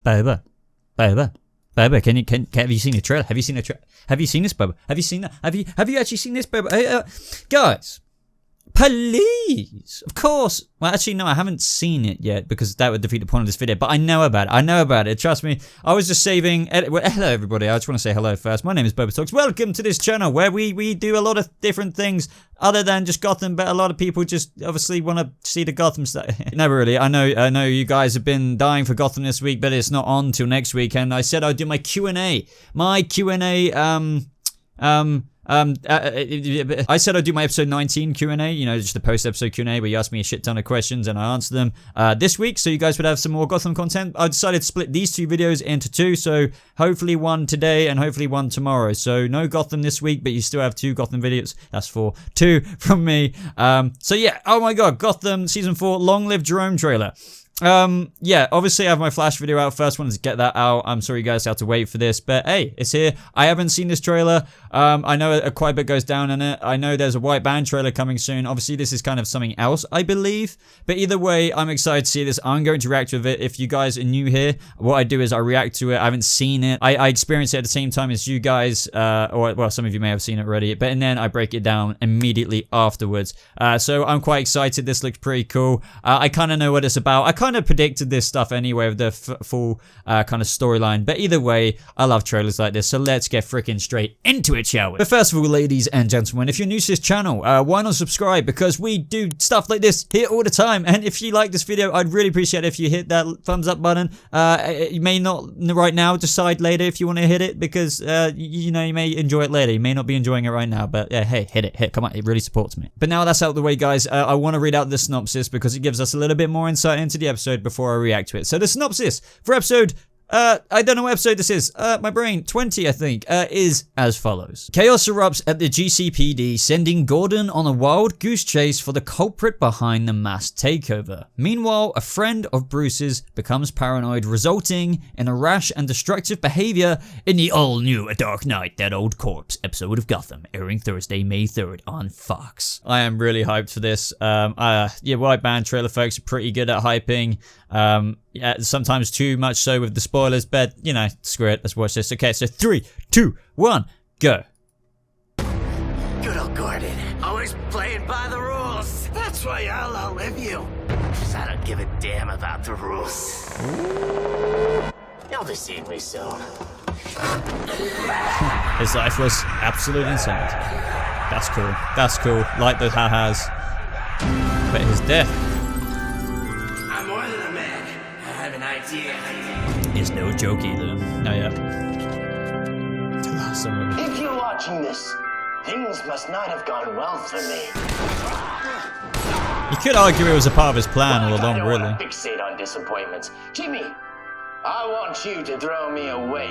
Boba, Boba, Boba, have you seen the trailer? Have you seen the trailer? Have you seen this, Boba? Have you seen that? Have you actually seen this, Boba? Guys, please, of course. Well, actually, no, I haven't seen it yet because that would defeat the point of this video. But I know about it. I know about it. Trust me. I was just saving. Well, hello, everybody. I just want to say hello first. My name is BobaTalks. Welcome to this channel where we do a lot of different things other than just Gotham. But a lot of people just obviously want to see the Gotham stuff. No, really. I know you guys have been dying for Gotham this week, but it's not on till next week. And I said I'd do my Q&A. I said I'd do my episode 19 Q&A, you know, just the post-episode Q&A where you asked me a shit ton of questions and I answered them this week, so you guys would have some more Gotham content. I decided to split these two videos into two, so hopefully one today and hopefully one tomorrow. So no Gotham this week, but you still have two Gotham videos. That's two from me. So yeah, oh my god, Gotham Season 4 Long Live Jerome trailer. Yeah, obviously I have my Flash video out first, wanted to get that out. I'm sorry you guys have to wait for this, but hey, it's here. I haven't seen this trailer. I know quite a bit goes down in it. I know there's a white band trailer coming soon. Obviously this is kind of something else, I believe, but either way, I'm excited to see this. I'm going to react with it. If you guys are new here, what I do is I react to it. I haven't seen it. I experience it at the same time as you guys, or well, some of you may have seen it already, but and then I break it down immediately afterwards. So I'm quite excited. This looks pretty cool. I kind of know what it's about. I kind of predicted this stuff anyway with the full kind of storyline, but either way, I love trailers like this, so let's get freaking straight into it, shall we? But first of all, ladies and gentlemen, if you're new to this channel, why not subscribe, because we do stuff like this here all the time, and if you like this video, I'd really appreciate it if you hit that thumbs up button. You may not right now, decide later if you want to hit it, because you know, you may enjoy it later, you may not be enjoying it right now, but yeah, hey, hit it, come on, it really supports me. But now that's out of the way, guys, I want to read out the synopsis because it gives us a little bit more insight into the episode before I react to it. So the synopsis for episode, I don't know what episode this is, my brain, 20 I think, is as follows. Chaos erupts at the GCPD, sending Gordon on a wild goose chase for the culprit behind the mass takeover. Meanwhile, a friend of Bruce's becomes paranoid, resulting in a rash and destructive behavior in the all-new A Dark Knight, That Old Corpse episode of Gotham, airing Thursday, May 3rd on Fox. I am really hyped for this. Yeah, white band trailer folks are pretty good at hyping. Yeah, sometimes too much so with the spoilers, but you know, screw it, let's watch this. Okay, so 3, 2, 1, go. Good old Gordon, always playing by the rules. That's why I'll outlive you, because I don't give a damn about the rules. You'll deceive me soon. His life was absolute insanity. That's cool, that's cool, like the ha-has. But his death is no joke either. No, yeah. If you're watching this, things must not have gone well for me. You could argue it was a part of his plan all along, really. I don't fixate on disappointments. Jimmy, I want you to throw me a wake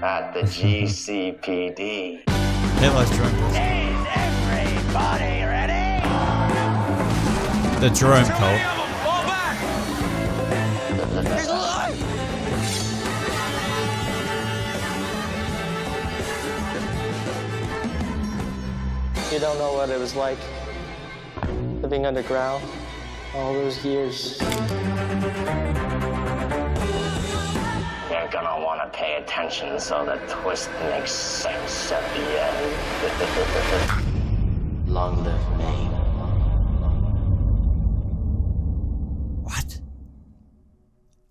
at the GCPD. Hitler's drunk. Is everybody ready? The Jerome cult. You don't know what it was like living underground all those years. You're gonna want to pay attention so the twist makes sense at the end. Long live me.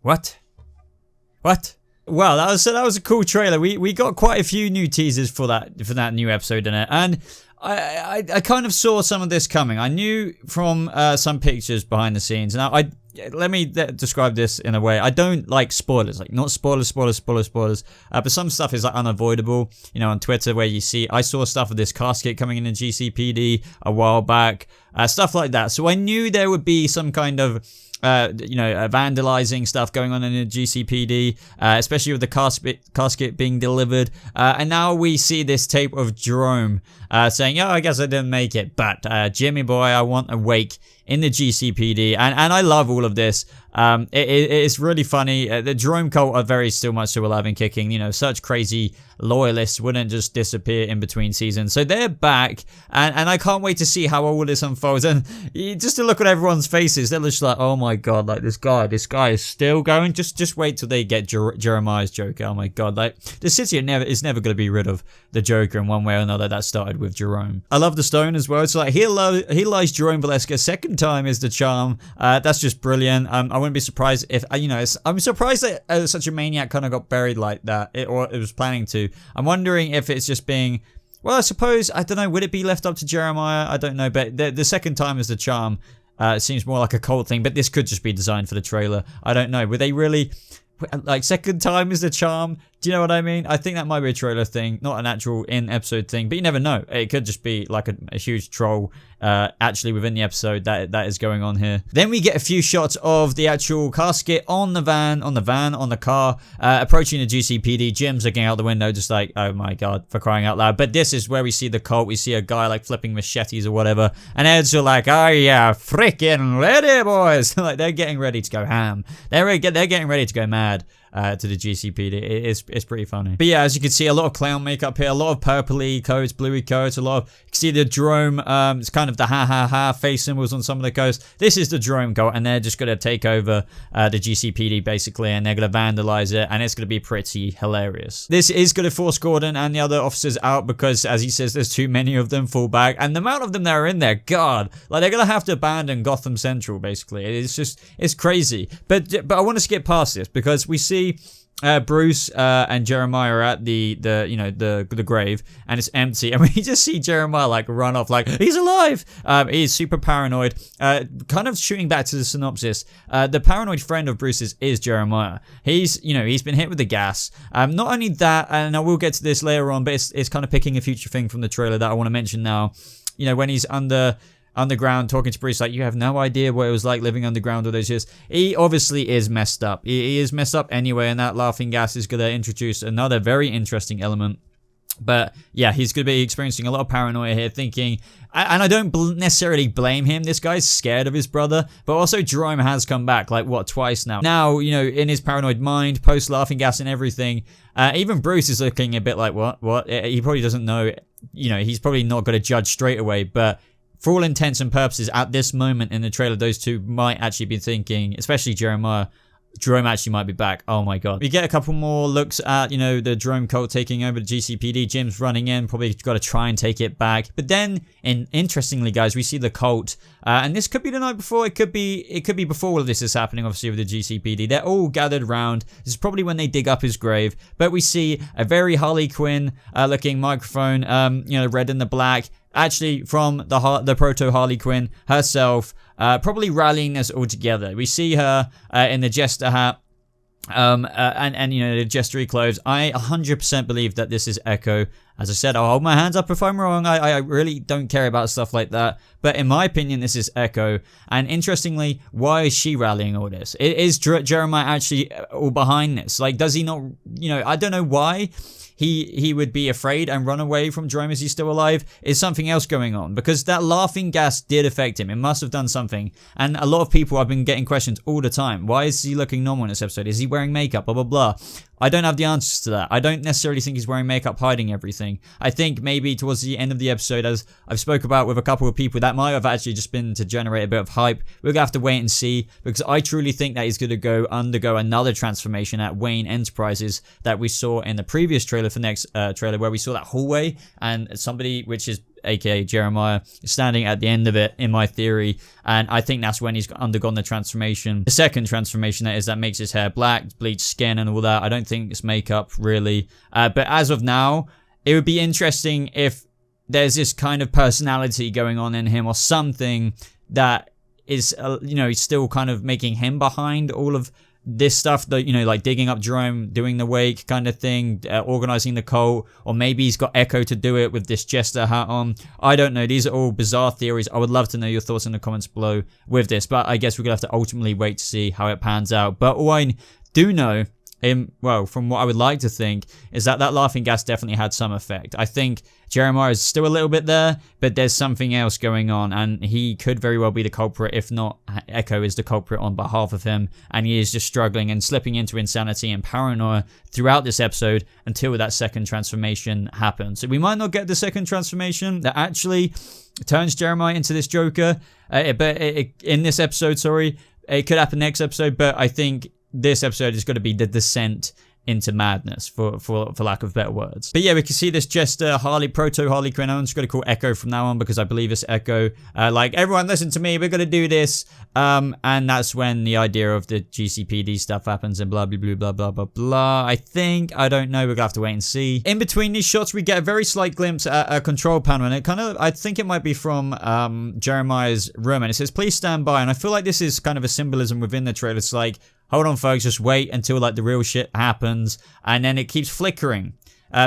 What? Well, that was a cool trailer. We got quite a few new teasers for that new episode in it, and I kind of saw some of this coming. I knew from some pictures behind the scenes. Now, let me describe this in a way. I don't like spoilers, like not spoilers, but some stuff is like unavoidable. You know, on Twitter where you see, I saw stuff of this casket coming in GCPD a while back, stuff like that. So I knew there would be some kind of you know, vandalizing stuff going on in the GCPD, especially with the casket being delivered. And now we see this tape of Jerome saying, "Oh, I guess I didn't make it, but Jimmy boy, I want a wake in the GCPD, and I love all of this. It's really funny. The Jerome cult are very still much so alive and kicking. You know, such crazy loyalists wouldn't just disappear in between seasons. So they're back, and I can't wait to see how all this unfolds. And just to look at everyone's faces, they're just like, oh my god, like this guy is still going. Just wait till they get Jeremiah's Joker. Oh my god, like the city is never going to be rid of the Joker in one way or another. That started with Jerome. I love the stone as well. It's like he lies Jerome Valeska. Second time is the charm. That's just brilliant. I wouldn't be surprised if I'm surprised that such a maniac kind of got buried like that, or it was planning to. I'm wondering if it's just being, well, I suppose, I don't know, would it be left up to Jeremiah? I don't know, but the second time is the charm. Seems more like a cult thing, but this could just be designed for the trailer. I don't know. Would they really, like, second time is the charm? Do you know what I mean? I think that might be a trailer thing, not an actual in-episode thing, but you never know. It could just be like a huge troll actually within the episode that is going on here. Then we get a few shots of the actual casket on the car, approaching the GCPD. Jim's looking out the window just like, oh my god, for crying out loud. But this is where we see the cult. We see a guy like flipping machetes or whatever, and Ed's are like, oh yeah, freaking ready, boys. Like they're getting ready to go ham. They're getting ready to go mad. To the GCPD. It's pretty funny. But yeah, as you can see, a lot of clown makeup here, a lot of purpley coats, bluey coats, a lot of, you can see the Jerome, it's kind of the ha ha ha face symbols on some of the coats. This is the Jerome cult, and they're just going to take over the GCPD basically, and they're going to vandalize it, and it's going to be pretty hilarious. This is going to force Gordon and the other officers out because, as he says, there's too many of them, fall back, and the amount of them that are in there, god, like they're going to have to abandon Gotham Central basically. It's crazy. But I want to skip past this because we see Bruce and Jeremiah are at the grave, and it's empty, and we just see Jeremiah like run off like he's alive. He's super paranoid, kind of shooting back to the synopsis. The paranoid friend of Bruce's is Jeremiah. He's been hit with the gas. Not only that, and I will get to this later on, but it's kind of picking a future thing from the trailer that I want to mention now. You know, when he's underground talking to Bruce, like, you have no idea what it was like living underground all those years. He obviously is messed up. He is messed up anyway, and that laughing gas is going to introduce another very interesting element. But yeah, he's going to be experiencing a lot of paranoia here, thinking, and I don't necessarily blame him. This guy's scared of his brother, but also Jerome has come back, like, what, twice now. Now, you know, in his paranoid mind, post laughing gas and everything, even Bruce is looking a bit like, what? He probably doesn't know, you know, he's probably not going to judge straight away, but for all intents and purposes, at this moment in the trailer, those two might actually be thinking, especially Jerome actually might be back. Oh my god. We get a couple more looks at, you know, the Jerome cult taking over the GCPD. Jim's running in, probably got to try and take it back. But then, interestingly, guys, we see the cult, and this could be the night before. It could be before all of this is happening, obviously, with the GCPD. They're all gathered around. This is probably when they dig up his grave. But we see a very Harley Quinn looking microphone, you know, red and the black. Actually, from the proto Harley Quinn herself, probably rallying us all together. We see her in the jester hat, and you know, the jestery clothes. I 100% believe that this is Echo. As I said, I'll hold my hands up if I'm wrong. I really don't care about stuff like that. But in my opinion, this is Echo. And interestingly, why is she rallying all this? Is Jeremiah actually all behind this? Like, does he not, you know, I don't know why he would be afraid and run away from Jerome as he's still alive. Is something else going on? Because that laughing gas did affect him. It must have done something. And a lot of people have been getting questions all the time. Why is he looking normal in this episode? Is he wearing makeup? Blah, blah, blah. I don't have the answers to that. I don't necessarily think he's wearing makeup hiding everything. I think maybe towards the end of the episode, as I've spoke about with a couple of people, that might have actually just been to generate a bit of hype. We're going to have to wait and see, because I truly think that he's going to undergo another transformation at Wayne Enterprises that we saw in the previous trailer for next trailer, where we saw that hallway and somebody, which is aka Jeremiah, standing at the end of it, in my theory, and I think that's when he's undergone the transformation. The second transformation, that is, that makes his hair black, bleached skin and all that. I don't think it's makeup, really. But as of now, it would be interesting if there's this kind of personality going on in him, or something that is, you know, he's still kind of making him behind all of this stuff, that, you know, like digging up Jerome, doing the wake kind of thing, organizing the cult, or maybe he's got Echo to do it with this jester hat on. I don't know. These are all bizarre theories. I would love to know your thoughts in the comments below with this, but I guess we're gonna have to ultimately wait to see how it pans out. But all I do know well, from what I would like to think, is that laughing gas definitely had some effect. I think Jeremiah is still a little bit there, but there's something else going on, and he could very well be the culprit. If not, Echo is the culprit on behalf of him, and he is just struggling and slipping into insanity and paranoia throughout this episode until that second transformation happens. So we might not get the second transformation that actually turns Jeremiah into this Joker, but in this episode, sorry. It could happen next episode, but I think this episode is going to be the descent into madness, for lack of better words. But yeah, we can see this Jester Harley, proto Harley Quinn. I'm just going to call Echo from now on because I believe it's Echo. Like, everyone listen to me, we're going to do this. And that's when the idea of the GCPD stuff happens and blah, blah, blah, blah, blah, blah, blah. I think, I don't know, we're going to have to wait and see. In between these shots, we get a very slight glimpse at a control panel, and it kind of, I think it might be from Jeremiah's room, and it says, please stand by. And I feel like this is kind of a symbolism within the trailer. It's like, hold on, folks, just wait until like the real shit happens, and then it keeps flickering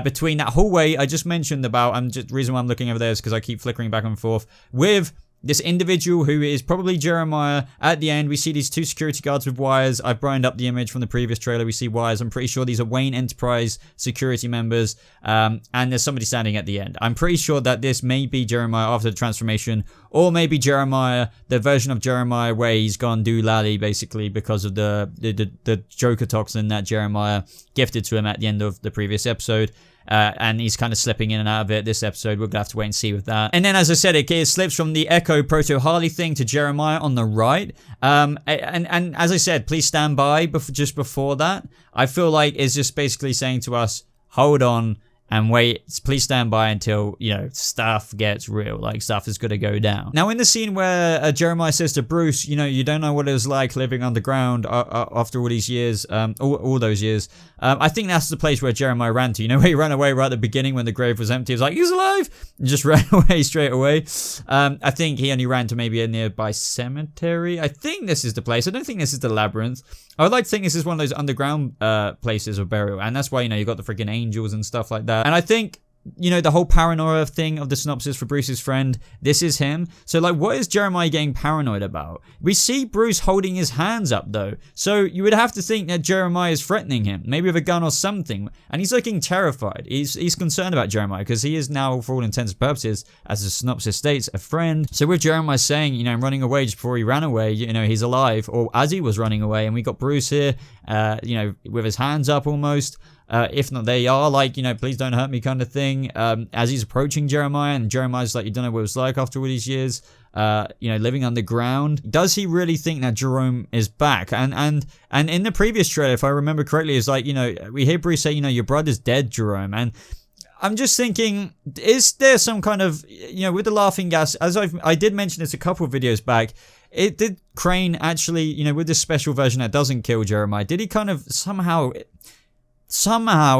between that hallway I just mentioned about. And the reason why I'm looking over there is because I keep flickering back and forth with this individual who is probably Jeremiah. At the end, we see these two security guards with wires. I've brightened up the image from the previous trailer. We see wires. I'm pretty sure these are Wayne Enterprise security members. And there's somebody standing at the end. I'm pretty sure that this may be Jeremiah after the transformation, or maybe Jeremiah, the version of Jeremiah where he's gone doolally basically because of the Joker toxin that Jeremiah gifted to him at the end of the previous episode. And he's kind of slipping in and out of it this episode. We're going to have to wait and see with that. And then, as I said, it slips from the Echo Proto-Harley thing to Jeremiah on the right. And as I said, please stand by just before that. I feel like it's just basically saying to us, hold on and wait. Please stand by until, you know, stuff gets real. Like, stuff is going to go down. Now, in the scene where Jeremiah says to Bruce, you know, you don't know what it was like living underground after all these years, all those years. I think that's the place where Jeremiah ran to. You know, where he ran away right at the beginning when the grave was empty. He was like, he's alive! And just ran away straight away. I think he only ran to maybe a nearby cemetery. I think this is the place. I don't think this is the labyrinth. I would like to think this is one of those underground places of burial. And that's why, you know, you got the freaking angels and stuff like that. And I think, you know, the whole paranoia thing of the synopsis for Bruce's friend, this is him. So, like, what is Jeremiah getting paranoid about? We see Bruce holding his hands up, though. So, you would have to think that Jeremiah is threatening him, maybe with a gun or something. And he's looking terrified. He's concerned about Jeremiah because he is now, for all intents and purposes, as the synopsis states, a friend. So, with Jeremiah saying, you know, running away just before he ran away, you know, he's alive, or as he was running away, and we got Bruce here, you know, with his hands up almost. If not, they are like, you know, please don't hurt me kind of thing. As he's approaching Jeremiah, and Jeremiah's like, you don't know what it was like after all these years, you know, living underground. Does he really think that Jerome is back? And in the previous trailer, if I remember correctly, it's like, you know, we hear Bruce say, you know, your brother's dead, Jerome. And I'm just thinking, is there some kind of, you know, with the laughing gas, as I did mention this a couple of videos back, it did Crane actually, you know, with this special version that doesn't kill Jeremiah, did he kind of somehow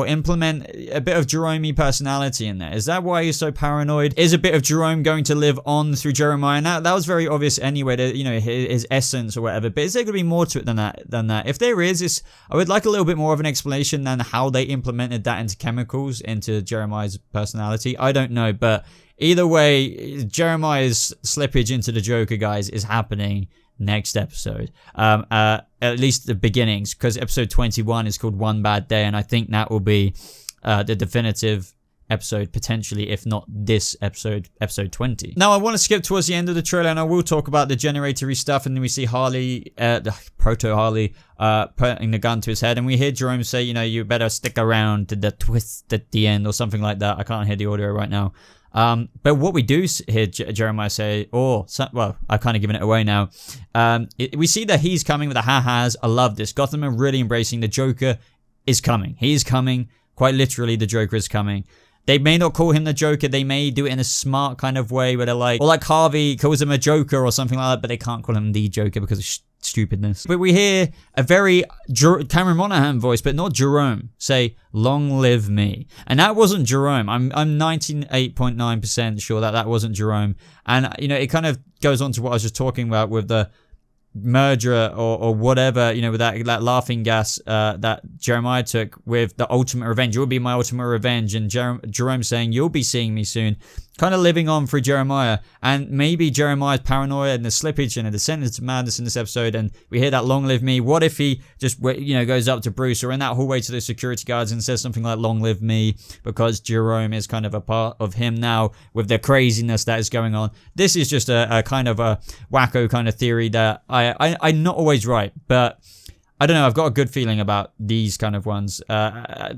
implement a bit of Jerome personality in there? Is that why he's so paranoid? Is a bit of Jerome going to live on through Jeremiah? Now, that was very obvious anyway, to, you know, his essence or whatever, but is there going to be more to it than that? If there is, I would like a little bit more of an explanation than how they implemented that into chemicals, into Jeremiah's personality. I don't know, but either way, Jeremiah's slippage into the Joker, guys, is happening next episode, at least the beginnings, because episode 21 is called One Bad Day, and I think that will be the definitive episode, potentially, if not this episode 20. Now, I want to skip towards the end of the trailer, and I will talk about the generatory stuff, and then we see Harley, the proto-Harley, putting the gun to his head, and we hear Jerome say, you know, you better stick around to the twist at the end, or something like that. I can't hear the audio right now. But what we do hear Jeremiah say, well, I've kind of given it away now. We see that he's coming with the ha-has. I love this. Gotham are really embracing the Joker is coming. He is coming. Quite literally, the Joker is coming. They may not call him the Joker. They may do it in a smart kind of way where they're like, or like Harvey calls him a Joker or something like that, but they can't call him the Joker because of stupidness. But we hear a very Cameron Monaghan voice, but not Jerome, say, long live me. And that wasn't Jerome. I'm 98.9% sure that wasn't Jerome. And, you know, it kind of goes on to what I was just talking about with the murderer or whatever, you know, with that laughing gas that Jeremiah took with the ultimate revenge. You'll be my ultimate revenge. And Jerome saying, you'll be seeing me soon. Kind of living on through Jeremiah. And maybe Jeremiah's paranoia and the slippage and the descent into madness in this episode. And we hear that long live me. What if he just, you know, goes up to Bruce or in that hallway to the security guards and says something like long live me, because Jerome is kind of a part of him now with the craziness that is going on. This is just a kind of a wacko kind of theory that I'm not always right, but I don't know. I've got a good feeling about these kind of ones.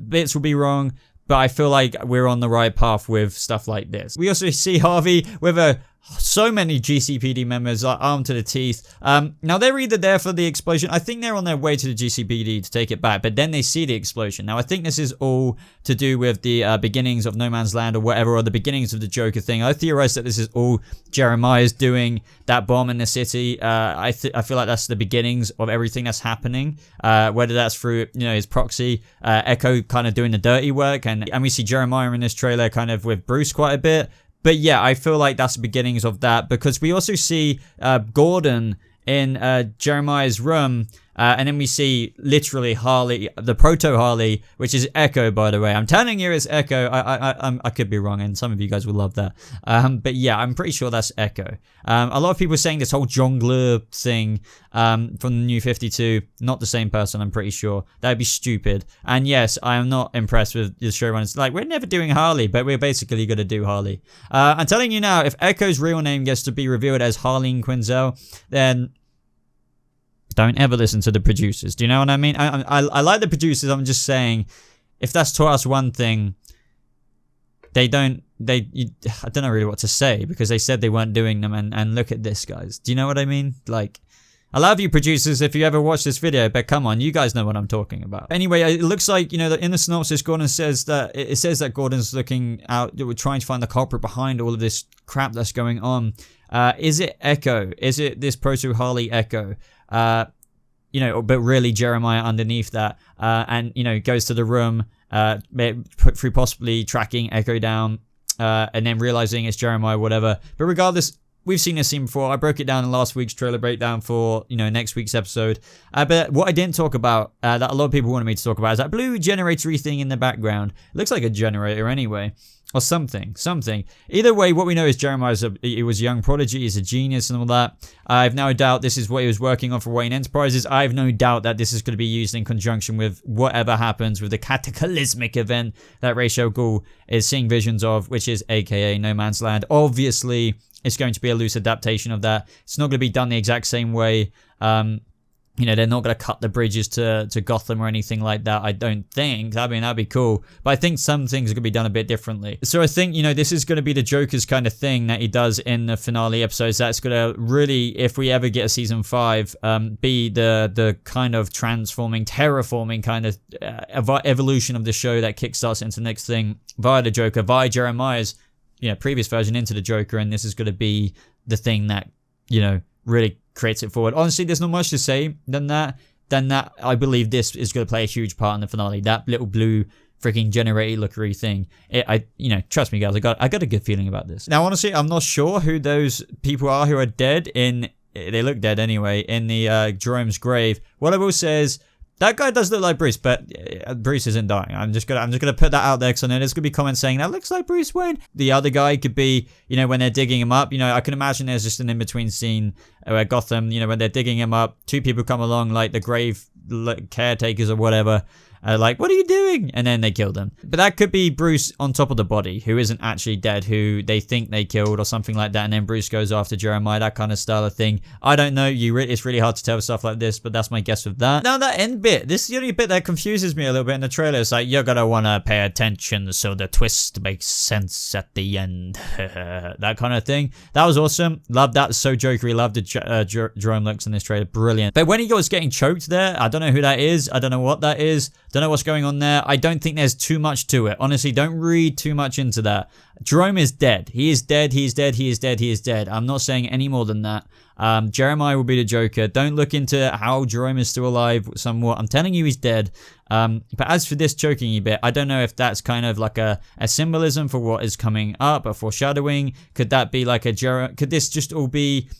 Bits will be wrong, but I feel like we're on the right path with stuff like this. We also see Harvey with so many GCPD members armed to the teeth. Now they're either there for the explosion. I think they're on their way to the GCPD to take it back, but then they see the explosion. Now I think this is all to do with the beginnings of No Man's Land or whatever, or the beginnings of the Joker thing. I theorize that this is all Jeremiah's doing, that bomb in the city. I feel like that's the beginnings of everything that's happening, whether that's through, you know, his proxy, Echo kind of doing the dirty work, and we see Jeremiah in this trailer kind of with Bruce quite a bit. But yeah, I feel like that's the beginnings of that, because we also see Gordon in Jeremiah's room, and then we see literally Harley, the proto Harley, which is Echo, by the way. I'm telling you it's Echo. I could be wrong, and some of you guys will love that. But yeah, I'm pretty sure that's Echo. A lot of people are saying this whole jongleur thing from the New 52, not the same person, I'm pretty sure. That'd be stupid. And yes, I am not impressed with the showrunners. Like, we're never doing Harley, but we're basically going to do Harley. I'm telling you now, if Echo's real name gets to be revealed as Harleen Quinzel, then don't ever listen to the producers. Do you know what I mean? I like the producers. I'm just saying, if that's taught us one thing, I don't know really what to say, because they said they weren't doing them, and look at this, guys. Do you know what I mean? Like, I love you producers if you ever watch this video, but come on, you guys know what I'm talking about. Anyway, it looks like, you know, that in the synopsis, Gordon says that, it says that Gordon's looking out, we're trying to find the culprit behind all of this crap that's going on. Is it Echo? Is it this proto Harley Echo? You know, but really Jeremiah underneath that, and, you know, goes to the room, through possibly tracking Echo down, and then realizing it's Jeremiah, whatever. But regardless, we've seen this scene before. I broke it down in last week's trailer breakdown for, you know, next week's episode. But what I didn't talk about, that a lot of people wanted me to talk about, is that blue generator-y thing in the background. It looks like a generator anyway. Or something. Either way, what we know is Jeremiah he was a young prodigy, he's a genius and all that. I have no doubt this is what he was working on for Wayne Enterprises. I have no doubt that this is going to be used in conjunction with whatever happens with the cataclysmic event that Ra's al Ghul is seeing visions of, which is aka No Man's Land. Obviously, it's going to be a loose adaptation of that. It's not going to be done the exact same way. You know, they're not going to cut the bridges to Gotham or anything like that, I don't think. I mean, that'd be cool. But I think some things are going to be done a bit differently. So I think, you know, this is going to be the Joker's kind of thing that he does in the finale episodes. That's going to really, if we ever get a season 5, be the kind of transforming, terraforming kind of evolution of the show that kickstarts into the next thing via the Joker, via Jeremiah's, you know, previous version into the Joker. And this is going to be the thing that, you know, really creates it forward. Honestly, there's not much to say than that. I believe this is going to play a huge part in the finale. That little blue freaking generator lookery thing. You know, trust me, guys. I got a good feeling about this. Now, honestly, I'm not sure who those people are who are dead in. They look dead anyway in the Jeromes Grave. What I will say is, that guy does look like Bruce, but Bruce isn't dying. I'm just gonna put that out there, because I know there's gonna be comments saying that looks like Bruce Wayne. The other guy could be, you know, when they're digging him up. You know, I can imagine there's just an in-between scene where Gotham, you know, when they're digging him up, two people come along, like the grave caretakers or whatever. Like, what are you doing? And then they kill them. But that could be Bruce on top of the body, who isn't actually dead, who they think they killed or something like that. And then Bruce goes after Jeremiah, that kind of style of thing. I don't know. It's really hard to tell stuff like this, but that's my guess with that. Now, that end bit, this is the only bit that confuses me a little bit in the trailer. It's like, you're going to want to pay attention so the twist makes sense at the end. That kind of thing. That was awesome. Loved that. So jokery. Loved the Jerome looks in this trailer. Brilliant. But when he was getting choked there, I don't know who that is. I don't know what that is. Don't know what's going on there. I don't think there's too much to it. Honestly, don't read too much into that. Jerome is dead. He is dead. He is dead. He is dead. He is dead. I'm not saying any more than that. Jeremiah will be the Joker. Don't look into how Jerome is still alive somewhat. I'm telling you he's dead. But as for this choking bit, I don't know if that's kind of like a symbolism for what is coming up, a foreshadowing. Could that be like could this just all be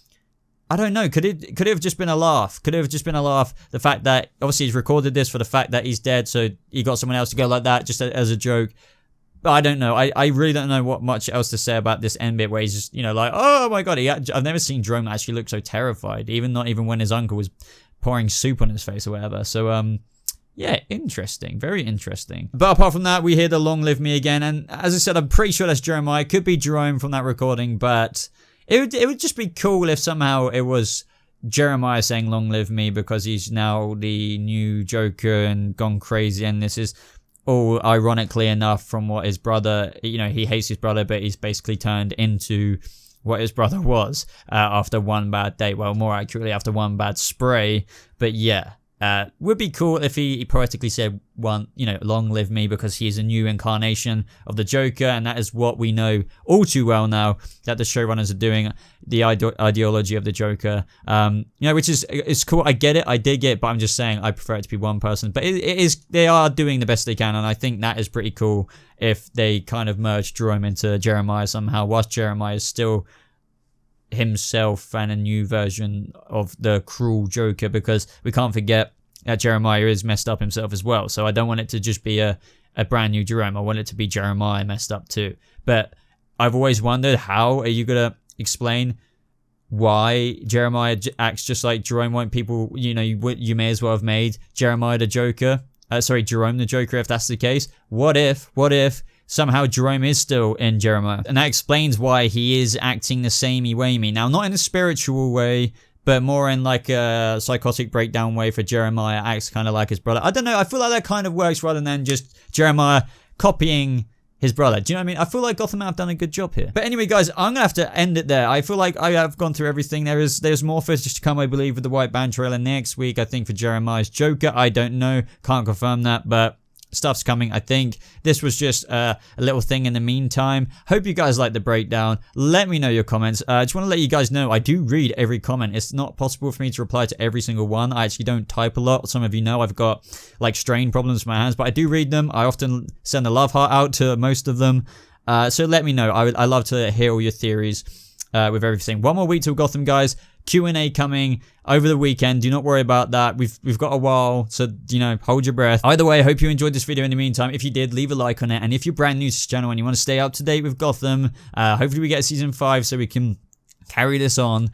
I don't know. Could it have just been a laugh? Could it have just been a laugh? The fact that obviously he's recorded this for the fact that he's dead, so he got someone else to go like that just as a joke. But I don't know. I really don't know what much else to say about this end bit where he's just, you know, like, oh my god, I've never seen Jerome actually look so terrified, not even when his uncle was pouring soup on his face or whatever. So yeah, interesting, very interesting. But apart from that, we hear the "Long Live Me" again, and as I said, I'm pretty sure that's Jeremiah. It could be Jerome from that recording, but it would just be cool if somehow it was Jeremiah saying "Long Live Me" because he's now the new Joker and gone crazy, and this is all ironically enough from what his brother, you know, he hates his brother, but he's basically turned into what his brother was after one bad day. Well, more accurately, after one bad spray. But yeah. Would be cool if he poetically said "Long live me," because he is a new incarnation of the Joker, and that is what we know all too well now that the showrunners are doing, the ideology of the Joker. Which is cool. I get it, I dig it, but I'm just saying I prefer it to be one person. But they are doing the best they can, and I think that is pretty cool if they kind of merge Jerome into Jeremiah somehow, whilst Jeremiah is still himself and a new version of the cruel Joker, because we can't forget that Jeremiah is messed up himself as well. So I don't want it to just be a brand new Jerome. I want it to be Jeremiah messed up too. But I've always wondered, how are you gonna explain why Jeremiah acts just like Jerome? Won't people, you may as well have made Jeremiah the Joker, Jerome the Joker, if that's the case. What if somehow Jerome is still in Jeremiah? And that explains why he is acting the samey wamey. Now, not in a spiritual way, but more in like a psychotic breakdown way for Jeremiah, acts kind of like his brother. I don't know, I feel like that kind of works rather than just Jeremiah copying his brother. Do you know what I mean? I feel like Gotham have done a good job here. But anyway, guys, I'm gonna have to end it there. I feel like I have gone through everything. There's more footage to come, I believe, with the white band trailer next week, I think, for Jeremiah's Joker. I don't know, can't confirm that, but stuff's coming. I think this was just a little thing in the meantime. Hope you guys like the breakdown. Let me know your comments. I just want to let you guys know I do read every comment. It's not possible for me to reply to every single one. I actually don't type a lot. Some of you know I've got like strain problems with my hands, but I do read them. I often send a love heart out to most of them. So let me know. I love to hear all your theories with everything. One more week till Gotham, guys. Q&A coming over the weekend. Do not worry about that. We've got a while, so hold your breath. Either way, I hope you enjoyed this video in the meantime. If you did, leave a like on it, and if you're brand new to this channel and you want to stay up to date with Gotham, hopefully we get season 5 so we can carry this on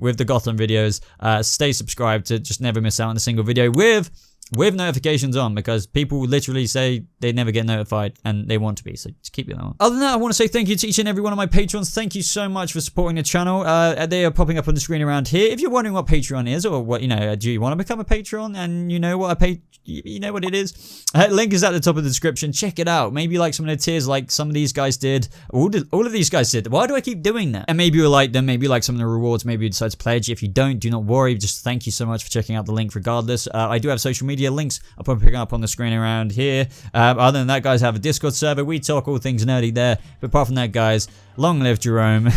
with the Gotham videos. Stay subscribed to just never miss out on a single video with notifications on, because people literally say they never get notified and they want to be, so just keep it on. Other than that, I want to say thank you to each and every one of my patrons. Thank you so much for supporting the channel. They are popping up on the screen around here. If you're wondering what Patreon is, or what, do you want to become a patron and you know what it is, link is at the top of the description. Check it out. Maybe like some of the tiers like some of these guys did, all of these guys did. Why do I keep doing that? And maybe you like them, maybe you like some of the rewards, maybe you decide to pledge. If you don't, do not worry, just thank you so much for checking out the link regardless. I do have social media links I'll probably pick up on the screen around here. Other than that, guys, I have a Discord server. We talk all things nerdy there. But apart from that, guys, long live Jerome.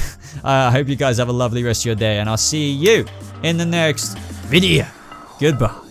I hope you guys have a lovely rest of your day, and I'll see you in the next video. Goodbye.